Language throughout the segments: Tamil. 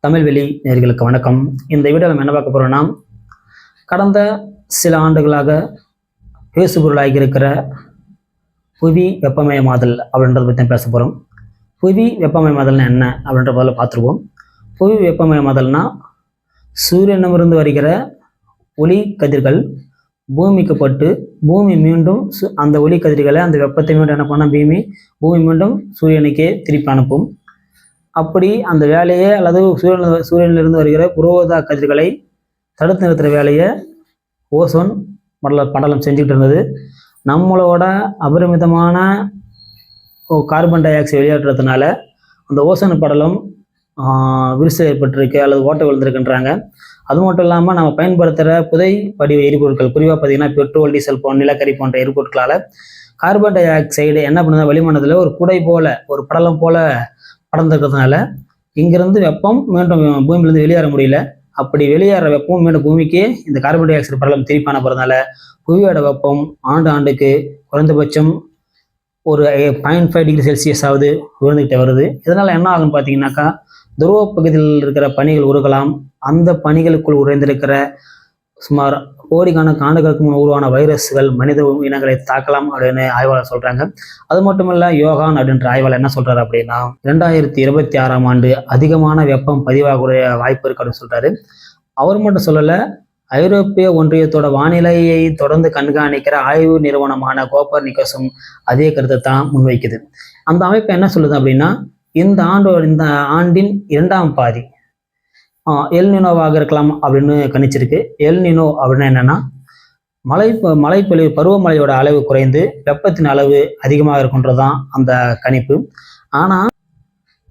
தமிழ்வெளி நேயர்களுக்கு வணக்கம். இந்த வீடியோ நம்ம என்ன பார்க்க போறோம்னா, கடந்த சில ஆண்டுகளாக பேசுபொருளாகி இருக்கிற புவி வெப்பமயமாதல் அப்படின்றத பற்றி பேச போகிறோம். புவி வெப்பமயமாதல்னா என்ன அப்படின்ற போல பார்த்துருவோம். புவி வெப்பமயமாதல்னா சூரியனிடமிருந்து வருகிற ஒளி கதிர்கள் பூமிக்கு பட்டு பூமி மீண்டும் அந்த ஒளி கதிர்களை அந்த வெப்பத்தை மீண்டும் என்ன பண்ணால் பூமி மீண்டும் சூரியனுக்கே திருப்பி அனுப்பும். அப்படி அந்த வேலையை அல்லது சூரியனிலிருந்து வருகிற புரோதா கதிர்களை தடுத்து நிறுத்துகிற வேலையை ஓசோன் படலம் செஞ்சுக்கிட்டு இருந்தது. நம்மளோட அபரிமிதமான கார்பன் டை ஆக்சைடு வெளியேற்றதுனால அந்த ஓசோன் படலம் விரிசல் ஏற்பட்டிருக்கு அல்லது ஓட்டை விழுந்திருக்குன்றாங்க. அது மட்டும் இல்லாமல் நம்ம பயன்படுத்துகிற புதை படிவ எரிபொருட்கள், குறிப்பாக பார்த்தீங்கன்னா பெட்ரோல், டீசல் போன்ற நிலக்கரி போன்ற எரிபொருட்களால் கார்பன் டை ஆக்சைடு என்ன பண்ணுது, வளிமண்டலத்தில் ஒரு குடை போல ஒரு படலம் போல படர்ந்துருக்கிறதுனால இங்கிருந்து வெப்பம் மீண்டும் பூமியிலிருந்து வெளியேற முடியல. அப்படி வெளியேற வெப்பம் மீண்டும் பூமிக்கு இந்த கார்பன் டை ஆக்சைடு படலம் திருப்பி அனுப்புறதுனால புவியோட வெப்பம் ஆண்டுக்கு குறைந்தபட்சம் ஒரு 0.5 டிகிரி செல்சியஸ் ஆகுது உயர்ந்துகிட்டே வருது. இதனால என்ன ஆகுன்னு பார்த்தீங்கன்னாக்கா, துருவ பகுதியில் இருக்கிற பனிகள் உருகலாம். அந்த பனிகளுக்குள் உறைந்திருக்கிற சுமார் கோடிக்கணக்கான ஆண்டுகளுக்கு முன் உருவான வைரஸ்கள் மனித இனங்களை தாக்கலாம் அப்படின்னு ஆய்வாளர் சொல்றாங்க. அது மட்டும் இல்ல, யோகான் அப்படின்ற ஆய்வாளர் என்ன சொல்றாரு அப்படின்னா, 2026ஆம் ஆண்டு அதிகமான வெப்பம் பதிவாகக்கூடிய வாய்ப்பு இருக்கு அப்படின்னு சொல்றாரு. அவர் மட்டும் சொல்லல, ஐரோப்பிய ஒன்றியத்தோட வானிலையை தொடர்ந்து கண்காணிக்கிற ஆய்வு நிறுவனமான கோப்பர்நிக்கஸும் அதே கருத்தை தான் முன்வைக்குது. அந்த அமைப்பு என்ன சொல்லுது அப்படின்னா, இந்த ஆண்டின் 2ஆம் பாதி எல் நினோவாக இருக்கலாம் அப்படின்னு கணிச்சிருக்கு. எல் நினோ அப்படின்னா என்னன்னா, மழைப்பொழிவு பருவமழையோட அளவு குறைந்து வெப்பத்தின் அளவு அதிகமாக இருக்குன்றதுதான் அந்த கணிப்பு. ஆனால்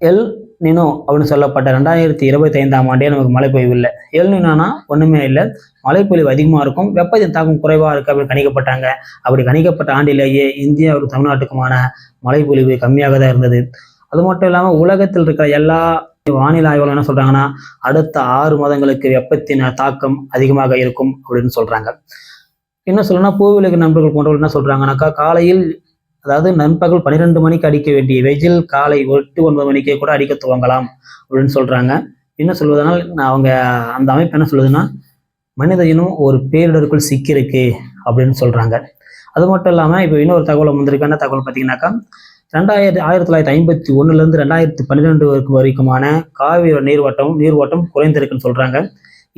எல் நினோ அப்படின்னு சொல்லப்பட்ட 2025ஆம் ஆண்டே நமக்கு மழை பொழிவு இல்லை. எல் நினோனா ஒன்றுமே இல்லை, மழைப்பொழிவு அதிகமாக இருக்கும், வெப்பத்தின் தாக்கம் குறைவாக இருக்குது அப்படின்னு கணிக்கப்பட்டாங்க. அப்படி கணிக்கப்பட்ட ஆண்டிலேயே இந்தியாவுக்கும் தமிழ்நாட்டுக்குமான மழைப்பொழிவு கம்மியாக தான் இருந்தது. அது மட்டும் இல்லாமல் உலகத்தில் இருக்கிற எல்லா வானிலை ஆய்வாளர்கள் என்ன சொல்றாங்கன்னா, அடுத்த 6 மாதங்களுக்கு வெப்பத்தின் தாக்கம் அதிகமாக இருக்கும் அப்படின்னு சொல்றாங்க. என்ன சொல்லணும்னா, பூவிலக நண்பர்கள் போன்றவர்கள் என்ன சொல்றாங்கன்னாக்கா, காலையில் அதாவது நண்பகல் 12 மணிக்கு அடிக்க வேண்டிய வெயில் காலை 8-9 மணிக்கே கூட அடிக்க துவங்கலாம் அப்படின்னு சொல்றாங்க. என்ன சொல்வதனால் அவங்க அந்த அமைப்பு என்ன சொல்லுதுன்னா, மனித இனம் ஒரு பேரிடருக்குள் சிக்கியிருக்கு அப்படின்னு சொல்றாங்க. அது மட்டும் இல்லாமல் இப்போ இன்னொரு தகவல் வந்திருக்கு. என்ன தகவல் பார்த்தீங்கன்னாக்கா, 1951 2012 வரைக்குமான காவிரி நீர்வட்டம் குறைந்திருக்குன்னு சொல்றாங்க.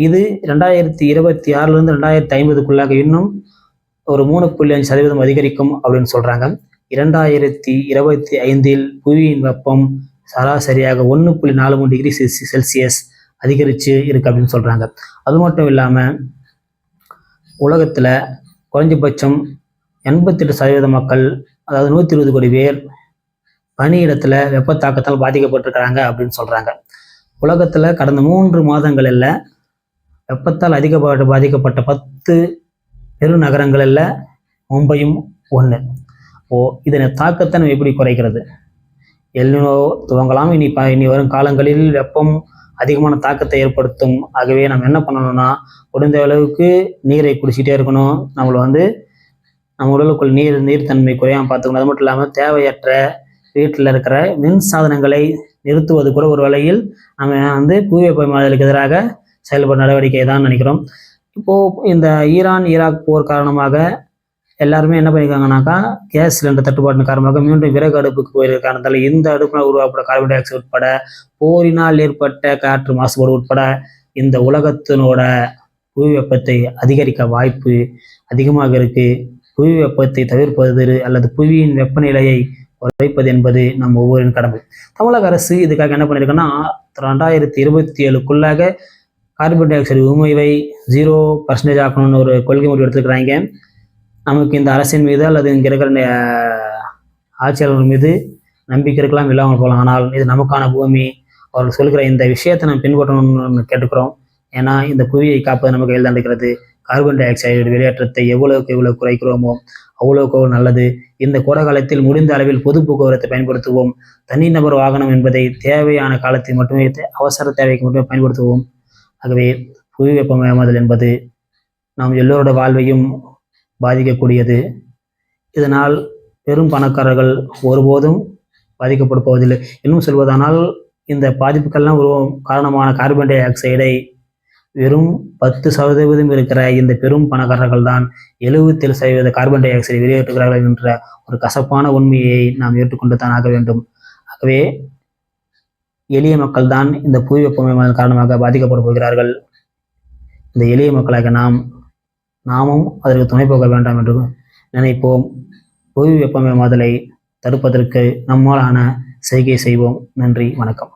இது 2026 2050 இன்னும் ஒரு 3.5% அதிகரிக்கும் அப்படின்னு சொல்றாங்க. 2025 புவியின் வெப்பம் சராசரியாக 1.43 டிகிரி செல்சியஸ் அதிகரிச்சு இருக்கு அப்படின்னு சொல்றாங்க. அது மட்டும் இல்லாம உலகத்துல குறைஞ்சபட்சம் 88% மக்கள், அதாவது 120 கோடி பேர் பணியிடத்துல வெப்ப தாக்கத்தால் பாதிக்கப்பட்டிருக்கிறாங்க அப்படின்னு சொல்றாங்க. உலகத்துல கடந்த 3 மாதங்களில் வெப்பத்தால் பாதிக்கப்பட்ட 10 பெருநகரங்களில் மும்பையும் ஒன்று. இதனை தாக்கத்தை நம்ம எப்படி குறைக்கிறது? எல் நினோ துவங்கலாம். இனி வரும் காலங்களில் வெப்பம் அதிகமான தாக்கத்தை ஏற்படுத்தும். ஆகவே நம்ம என்ன பண்ணணும்னா, முடிந்த அளவுக்கு நீரை குடிச்சிட்டே இருக்கணும். நம்ம உடலுக்குள் நீர்த்தன்மை குறையாமல் பார்த்துக்கணும். அது மட்டும் இல்லாமல் தேவையற்ற வீட்டில் இருக்கிற மின் சாதனங்களை நிறுத்துவது கூட ஒரு வேளையில் நம்ம புவி வெப்பமயமாதலுக்கு எதிராக செயல்படும் நடவடிக்கை தான் நினைக்கிறோம். இப்போது இந்த ஈராக் போர் காரணமாக எல்லாருமே என்ன பண்ணியிருக்காங்கனாக்கா, கேஸ் சிலிண்டர் தட்டுப்பாட்டின் காரணமாக மீண்டும் விறகு அடுப்புக்கு போயிருக்காங்க. இந்த அடுப்பில் உருவாக்கப்பட கார்பன் டை ஆக்சைடு உட்பட போரினால் ஏற்பட்ட காற்று மாசுபாடு உட்பட இந்த உலகத்தினோட புவி வெப்பத்தை அதிகரிக்க வாய்ப்பு அதிகமாக இருக்கு. புவி வெப்பத்தை தவிர்ப்பது அல்லது புவியின் வெப்பநிலையை குறைப்பது என்பது நம்ம ஒவ்வொரு கடமை. தமிழக அரசு இதுக்காக என்ன பண்ணியிருக்குன்னா, 2027க்குள்ளாக கார்பன் டை ஆக்சைடு உமிழ்வை 0% ஆக்கணும்னு ஒரு கொள்கை முடிவு எடுத்துக்கிறாங்க. நமக்கு இந்த அரசின் மீது அல்லது இங்கே இருக்கிற ஆட்சியாளர்கள் மீது நம்பிக்கை இருக்கலாம், இல்லாமல் போகலாம். ஆனால் இது நமக்கான பூமி. அவர்கள் சொல்கிற இந்த விஷயத்தை நம்ம பின்பற்றணும்னு கேட்டுக்கிறோம். ஏன்னா இந்த புவியை காப்பது நமக்கு கையில் தான் இருக்கிறது. கார்பன் டை ஆக்சைடு வெளியேற்றத்தை எவ்வளவு குறைக்கிறோமோ அவ்வளவுக்கு நல்லது. இந்த கோடை காலத்தில் முடிந்த அளவில் பொது போக்குவரத்தை பயன்படுத்துவோம். தனிநபர் வாகனம் என்பதை தேவையான காலத்தில் மட்டுமே, அவசர தேவைக்கு மட்டுமே பயன்படுத்துவோம். ஆகவே புவி வெப்பமயமாதல் என்பது நாம் எல்லோரோட வாழ்வையும் பாதிக்கக்கூடியது. இதனால் பெரும் பணக்காரர்கள் ஒருபோதும் பாதிக்கப்பட போவதில்லை. இன்னும் சொல்வதானால் இந்த பாதிப்புக்கெல்லாம் காரணமான கார்பன் டை ஆக்சைடை வெறும் 10% இருக்கிற இந்த பெரும் பணக்காரர்கள் தான் 77% கார்பன் டை ஆக்சைடை வெளியேற்றுகிறார்கள் என்ற ஒரு கசப்பான உண்மையை நாம் ஏற்றுக்கொண்டு தான் ஆக வேண்டும். ஆகவே எளிய மக்கள் தான் இந்த புவி வெப்பமயமாதல் காரணமாக பாதிக்கப்பட போகிறார்கள். இந்த எளிய மக்களாக நாமும் அதற்கு துணை போக வேண்டாம் என்று நினைப்போம். புவி வெப்பமயமாதலை தடுப்பதற்கு நம்மாலான செய்கை செய்வோம். நன்றி, வணக்கம்.